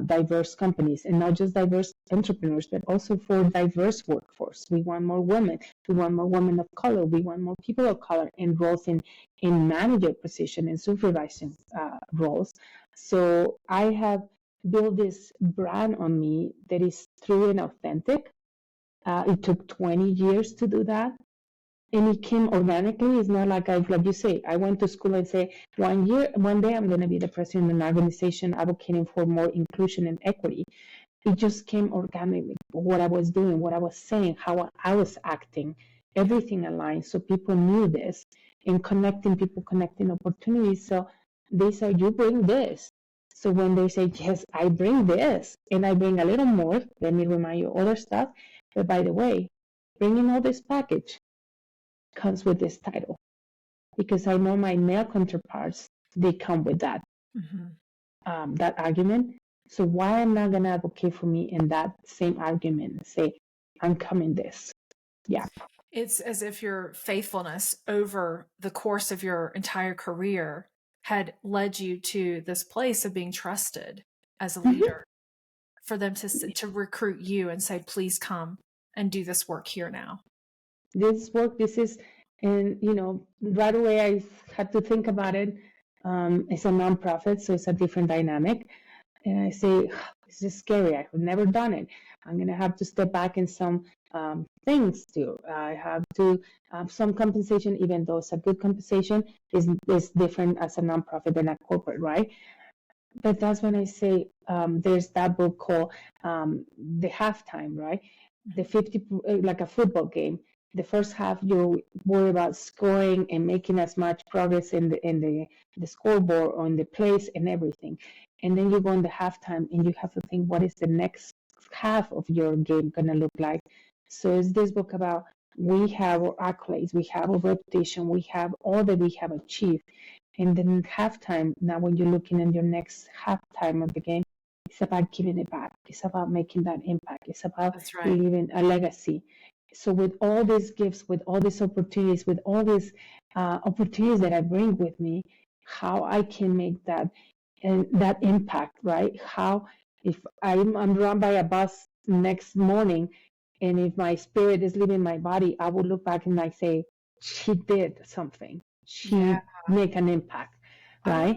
diverse companies and not just diverse entrepreneurs, but also for diverse workforce. We want more women. We want more women of color. We want more people of color in roles in manager position and supervising roles. So I have built this brand on me that is true and authentic. It took 20 years to do that. And it came organically. It's not like like you say, I went to school and say, one day I'm going to be the president of an organization advocating for more inclusion and equity. It just came organically. What I was doing, what I was saying, how I was acting, everything aligned. So people knew this and connecting opportunities. So they said, you bring this. So when they say, yes, I bring this and I bring a little more, let me remind you other stuff. But by the way, bringing all this package comes with this title because I know my male counterparts, they come with that, that argument. So why I'm not going to advocate for me in that same argument and say, I'm coming this. Yeah. It's as if your faithfulness over the course of your entire career had led you to this place of being trusted as a leader, for them to recruit you and say, please come and do this work here now. This work, this is, and right away I had to think about it. It's a nonprofit, so it's a different dynamic. And I say, this is scary. I've never done it. I'm going to have to step back in some things too. I have to have some compensation, even though it's a good compensation, is different as a nonprofit than a corporate, right? But that's when I say there's that book called The Halftime, right? The 50, like a football game. The first half, you worry about scoring and making as much progress in the scoreboard or in the plays and everything. And then you go in the halftime and you have to think, what is the next half of your game going to look like? So it's this book about we have our accolades, we have our reputation, we have all that we have achieved. And then halftime, now when you're looking at your next halftime of the game, it's about giving it back. It's about making that impact. It's about leaving a legacy. So with all these gifts, with all these opportunities, with all these opportunities that I bring with me, how I can make that and that impact, right? How if I'm run by a bus next morning, and if my spirit is leaving my body, I will look back and I say, she did something. She make an impact, right?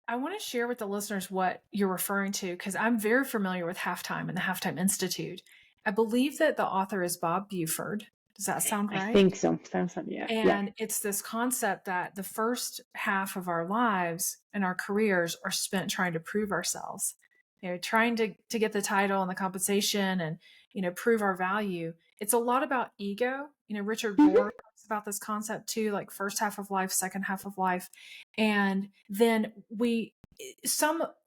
I want to share with the listeners what you're referring to, because I'm very familiar with Halftime and the Halftime Institute. I believe that the author is Bob Buford. Does that sound right? I think so. Yeah. And it's this concept that the first half of our lives and our careers are spent trying to prove ourselves, trying to get the title and the compensation and, prove our value. It's a lot about ego. Richard Rohr talks about this concept too, like first half of life, second half of life. And then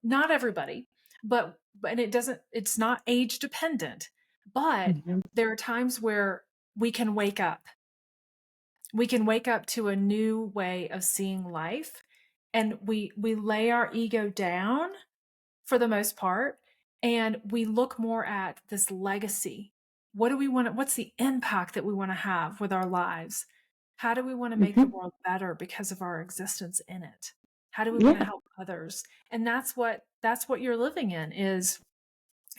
not everybody, but it's not age dependent, but there are times where we can wake up. We can wake up to a new way of seeing life, and we lay our ego down for the most part, and we look more at this legacy. What do we want? What's the impact that we want to have with our lives? How do we want to make the world better because of our existence in it? How do we want to help others? And that's what you're living in, is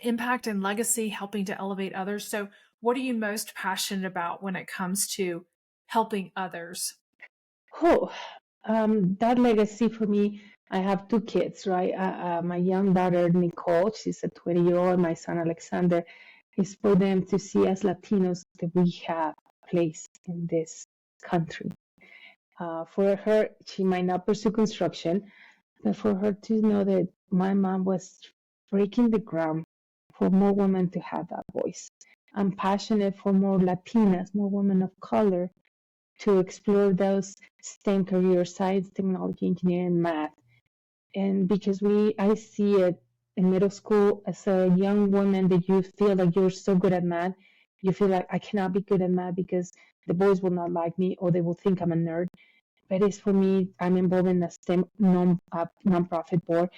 impact and legacy, helping to elevate others. So what are you most passionate about when it comes to helping others? That legacy for me, I have two kids, right? My young daughter, Nicole, she's a 20-year-old. My son, Alexander, is for them to see as Latinos that we have a place in this country. For her, she might not pursue construction, but for her to know that my mom was breaking the ground for more women to have that voice. I'm passionate for more Latinas, more women of color, to explore those STEM careers, science, technology, engineering, math. And because I see it in middle school as a young woman, that you feel like you're so good at math, you feel like I cannot be good at math because the boys will not like me or they will think I'm a nerd. But it's for me, I'm involved in a STEM nonprofit board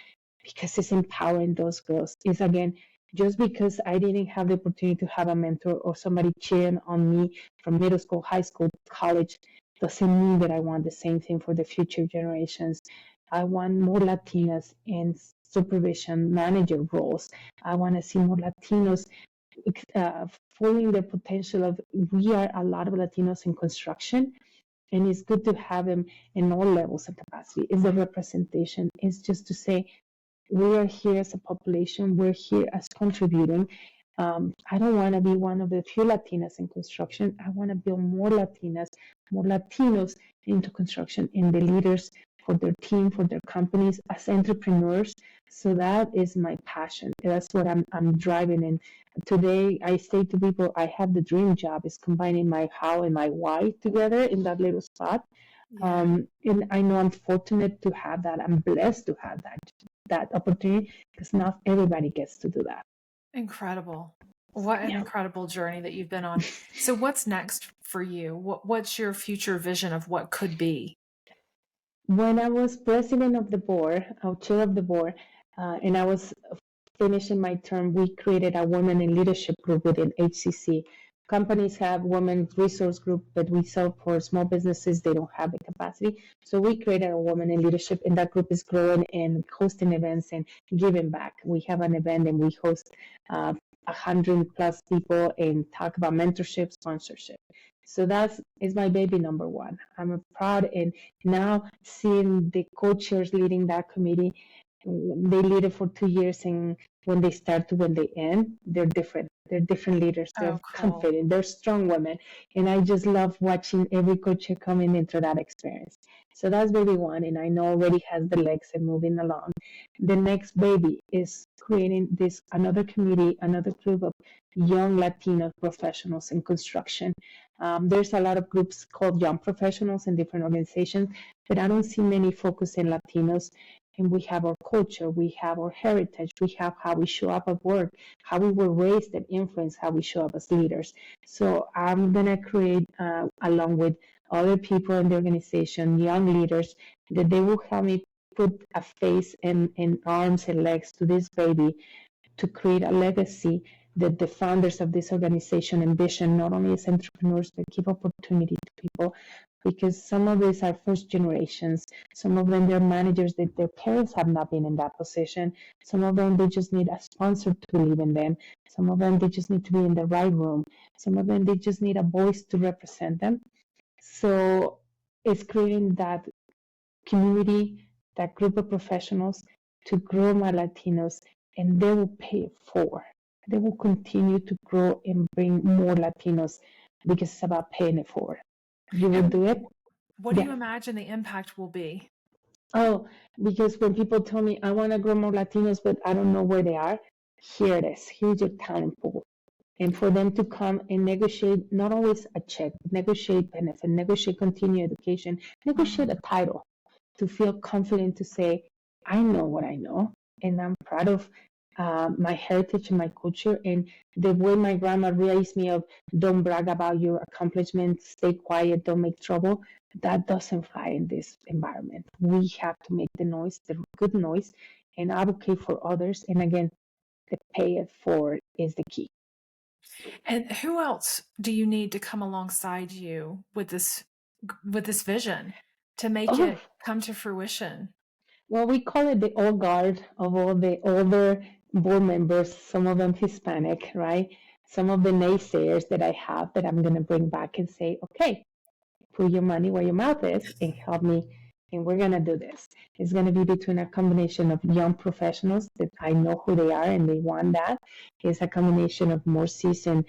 because it's empowering those girls. It's again, just because I didn't have the opportunity to have a mentor or somebody cheering on me from middle school, high school, college, doesn't mean that I want the same thing for the future generations. I want more Latinas in supervision manager roles. I want to see more Latinos following the potential of, we are a lot of Latinos in construction, and it's good to have them in all levels of capacity. It's the representation. It's just to say, we are here as a population, we're here as contributing. I don't want to be one of the few Latinas in construction. I want to build more Latinas, more Latinos into construction, in the leaders for their team, for their companies, as entrepreneurs. So that is my passion. That's what I'm driving in. Today, I say to people, I have the dream job, is combining my how and my why together in that little spot. And I know I'm fortunate to have that. I'm blessed to have that opportunity, because not everybody gets to do that. Incredible. What an incredible journey that you've been on. So what's next for you? What's your future vision of what could be? When I was president of the board, or chair of the board, and I was finishing my term, we created a women in leadership group within HCC. Companies have women resource group, but we sell for small businesses. They don't have the capacity. So we created a woman in leadership, and that group is growing and hosting events and giving back. We have an event and we host 100+ people and talk about mentorship, sponsorship. So that is my baby number one. I'm proud, and now seeing the co-chairs leading that committee, they lead it for 2 years, and when they start to when they end, they're different. They're different leaders. They're confident. They're strong women, and I just love watching every co-chair coming into that experience. So that's baby one, and I know already has the legs and moving along. The next baby is creating this another committee, another group of young Latino professionals in construction. There's a lot of groups called young professionals in different organizations, but I don't see many focus in Latinos. And we have our culture, we have our heritage, we have how we show up at work, how we were raised and influence how we show up as leaders. So I'm going to create, along with other people in the organization, young leaders, that they will help me put a face and arms and legs to this baby to create a legacy that the founders of this organization envision, not only as entrepreneurs, but give opportunity to people, because some of these are first generations. Some of them, they're managers that their parents have not been in that position. Some of them, they just need a sponsor to believe in them. Some of them, they just need to be in the right room. Some of them, they just need a voice to represent them. So it's creating that community, that group of professionals to grow my Latinos, and they will pay it forward. They will continue to grow and bring more Latinos because it's about paying it forward. You will do it. What do you imagine the impact will be? Oh, because when people tell me I want to grow more Latinos, but I don't know where they are, here it is. Here's your talent pool. And for them to come and negotiate not always a check, negotiate benefit, negotiate continued education, negotiate a title, to feel confident to say, I know what I know, and I'm proud of my heritage and my culture, and the way my grandma raised me of don't brag about your accomplishments, stay quiet, don't make trouble. That doesn't fly in this environment. We have to make the noise, the good noise, and advocate for others. And again, the pay it forward is the key. And who else do you need to come alongside you with this vision to make it come to fruition? Well, we call it the old guard of all the older board members, some of them Hispanic, right? Some of the naysayers that I have that I'm going to bring back and say, okay, put your money where your mouth is and help me. And we're going to do this. It's going to be between a combination of young professionals that I know who they are and they want that. It's a combination of more seasoned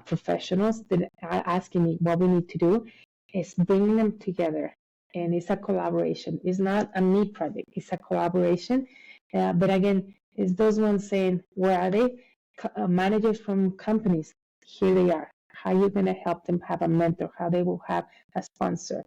professionals that are asking me what we need to do. Is bringing them together. And it's a collaboration. It's not a me project. It's a collaboration. But again, it's those ones saying, where are they? Managers from companies. Here they are. How are you going to help them have a mentor? How they will have a sponsor?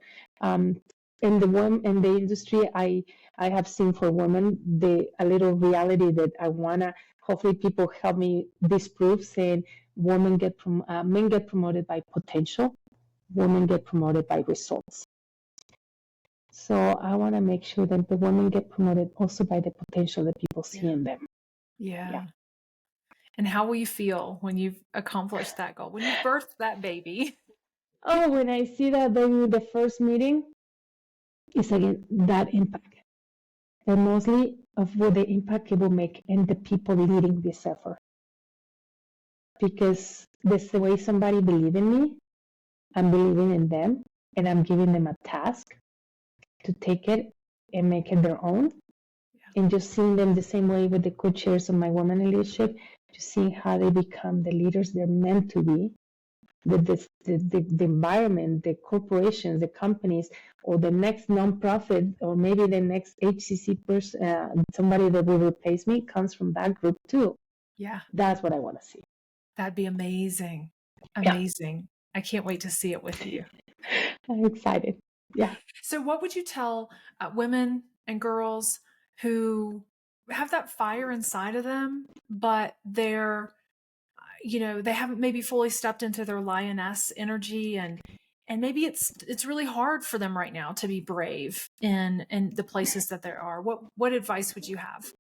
In the industry, I have seen for women a little reality that I wanna. Hopefully, people help me disprove, saying men get promoted by potential, women get promoted by results. So I want to make sure that the women get promoted also by the potential that people see in them. Yeah. And how will you feel when you've accomplished that goal, when you've birthed that baby? Oh, when I see that baby in the first meeting, it's again that impact. And mostly of what the impact it will make in the people leading this effort. Because that's the way somebody believes in me, I'm believing in them, and I'm giving them a task to take it and make it their own. And just seeing them the same way with the co-chairs of my women in leadership, just seeing how they become the leaders they're meant to be, the environment, the corporations, the companies, or the next nonprofit, or maybe the next HCC person, somebody that will replace me, comes from that group too. Yeah. That's what I want to see. That'd be amazing. Amazing. Yeah. I can't wait to see it with you. I'm excited. Yeah. So what would you tell women and girls who have that fire inside of them, but they're, they haven't maybe fully stepped into their lioness energy, and maybe it's really hard for them right now to be brave in the places that there are. What advice would you have?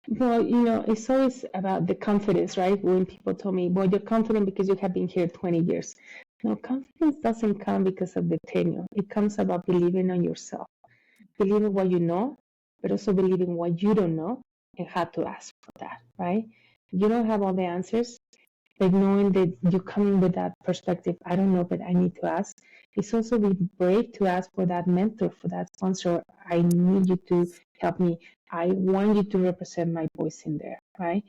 Well, it's always about the confidence, right? When people told me, well, you're confident because you have been here 20 years. No, confidence doesn't come because of the tenure. It comes about believing on yourself, believing what you know, but also believing what you don't know and how to ask for that, right? You don't have all the answers, but knowing that you come in with that perspective, I don't know, but I need to ask. It's also be brave to ask for that mentor, for that sponsor. I need you to help me. I want you to represent my voice in there, right?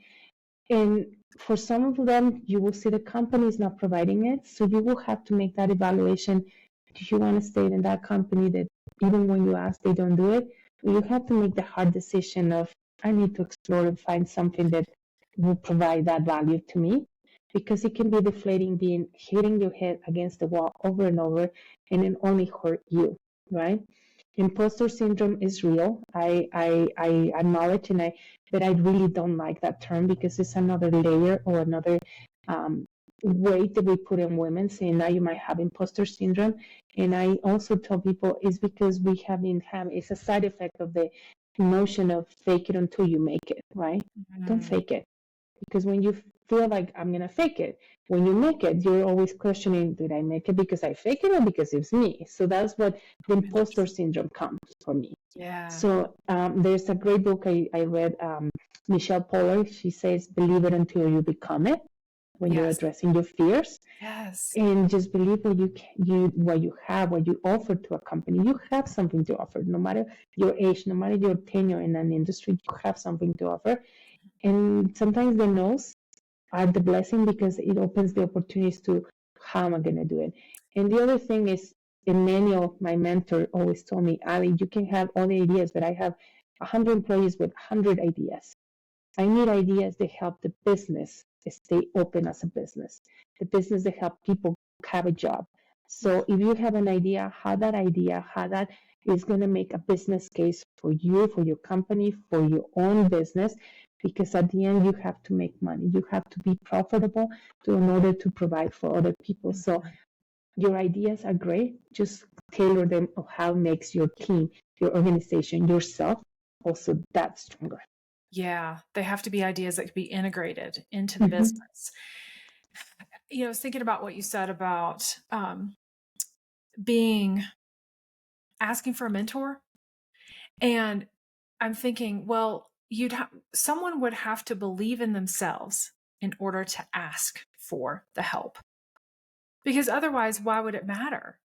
And for some of them, you will see the company is not providing it. So you will have to make that evaluation. Do you want to stay in that company that even when you ask, they don't do it? Or you have to make the hard decision of, I need to explore and find something that will provide that value to me. Because it can be deflating being hitting your head against the wall over and over and it only hurt you, right? Imposter syndrome is real. I acknowledge but I really don't like that term because it's another layer or another weight that we put on women saying now you might have imposter syndrome. And I also tell people it's because we have it's a side effect of the notion of fake it until you make it, right? Don't fake it. Because when you feel like I'm going to fake it, when you make it, you're always questioning, did I make it because I fake it or because it's me? So that's what the imposter syndrome comes for me. Yeah. So there's a great book I read, Michelle Poller. She says, believe it until you become it when you're addressing your fears. Yes. And just believe what what you offer to a company. You have something to offer, no matter your age, no matter your tenure in an industry, you have something to offer. And sometimes the no's are the blessing because it opens the opportunities to how am I going to do it. And the other thing is, Emmanuel, my mentor, always told me, Ali, you can have all the ideas, but I have 100 employees with 100 ideas. I need ideas that help the business stay open as a business, the business that help people have a job. So if you have an idea, how that is going to make a business case for you, for your company, for your own business, because at the end you have to make money. You have to be profitable in order to provide for other people. So your ideas are great. Just tailor them of how it makes your team, your organization, yourself also that stronger. Yeah, they have to be ideas that can be integrated into the business. I was thinking about what you said about asking for a mentor. And I'm thinking, well, someone would have to believe in themselves in order to ask for the help. Because otherwise, why would it matter?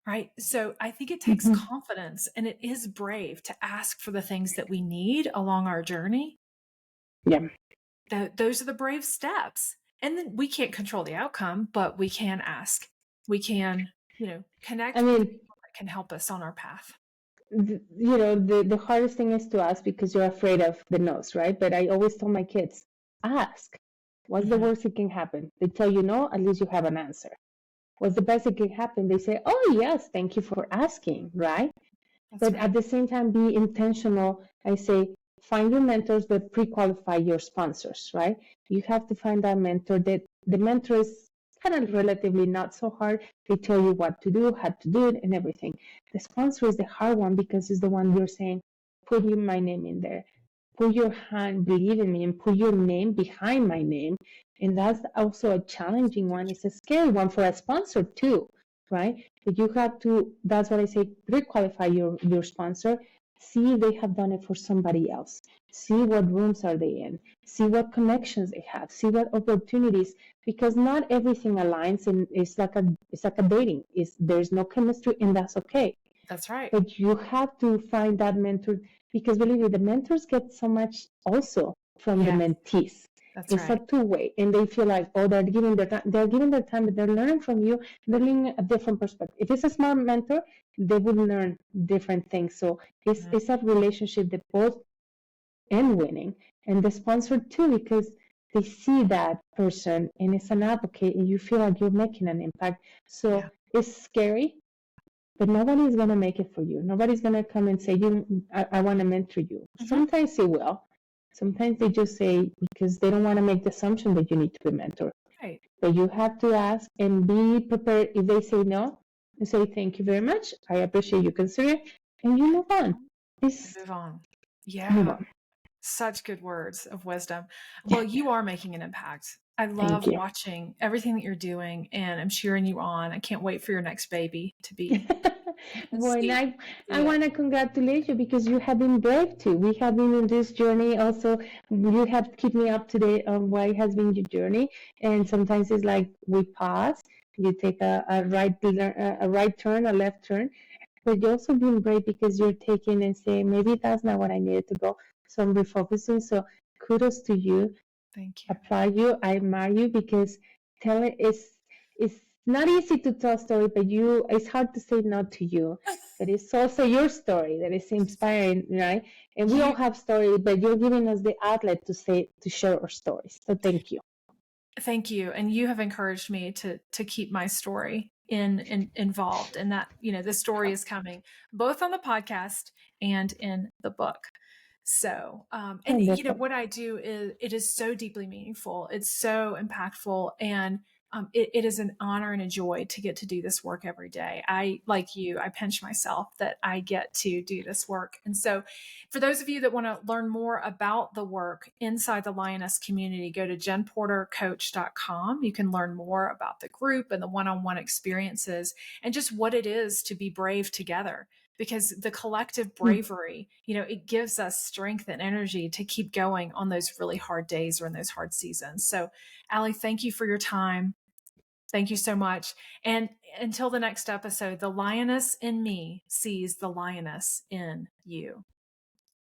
Right. So I think it takes confidence, and it is brave to ask for the things that we need along our journey. Yeah. Those are the brave steps. And then we can't control the outcome, but we can ask. We can, connect with people that can help us on our path. The hardest thing is to ask because you're afraid of the no's, right? But I always tell my kids, ask. What's the worst that can happen? They tell you no, at least you have an answer. What's the best that can happen? They say, oh, yes, thank you for asking, right? But at the same time, be intentional. I say, find your mentors, but pre-qualify your sponsors, right? You have to find that mentor that the mentor is kind of relatively not so hard. They tell you what to do, how to do it, and everything. The sponsor is the hard one because it's the one you're saying, put my name in there. Put your hand, believe in me, and put your name behind my name. And that's also a challenging one. It's a scary one for a sponsor too, right? But you have to, that's what I say, pre-qualify your sponsor. See if they have done it for somebody else. See what rooms are they in. See what connections they have. See what opportunities, because not everything aligns, and it's like a dating. There's no chemistry, and that's okay. That's right. But you have to find that mentor, because believe me, the mentors get so much also from the mentees. It's a two-way, and they feel like, oh, they're giving their time, but they're learning from you. They're learning a different perspective. If it's a smart mentor, they will learn different things. So it's a relationship that both end winning, and the sponsor too, because they see that person and it's an advocate, and you feel like you're making an impact. So it's scary, but nobody's going to make it for you. Nobody's going to come and say, I want to mentor you. Sometimes they will. Sometimes they just say, because they don't want to make the assumption that you need to be mentored. Right. But you have to ask and be prepared. If they say no, and say, thank you very much. I appreciate you considering, and you move on. Move on. Yeah. Move on. Such good words of wisdom. Well, you are making an impact. I Thank love you. watching everything that you're doing, and I'm cheering you on. I can't wait for your next baby to be Well, and see I it. want to congratulate you because you have been brave too. We have been in this journey. Also, you have kept me up to date on what has been your journey. And sometimes it's like we pause, you take a right turn, a left turn, but you also been brave because you're taking and saying maybe that's not what I needed to go. So I'm refocusing. So kudos to you. Thank you. Applaud you. I admire you because telling it's not easy to tell story, but it's hard to say no to you. But it's also your story that is inspiring, right? And we all You have stories, but you're giving us the outlet to share our stories. So thank you. Thank you. And you have encouraged me to keep my story involved, and that, the story is coming both on the podcast and in the book. So, and Wonderful. what I do is, it is so deeply meaningful. It's so impactful. And it is an honor and a joy to get to do this work every day. Like you, I pinch myself that I get to do this work. And so for those of you that want to learn more about the work inside the Lioness community, go to jenportercoach.com. You can learn more about the group and the one-on-one experiences and just what it is to be brave together, because the collective bravery, it gives us strength and energy to keep going on those really hard days or in those hard seasons. So, Allie, thank you for your time. Thank you so much. And until the next episode, the lioness in me sees the lioness in you.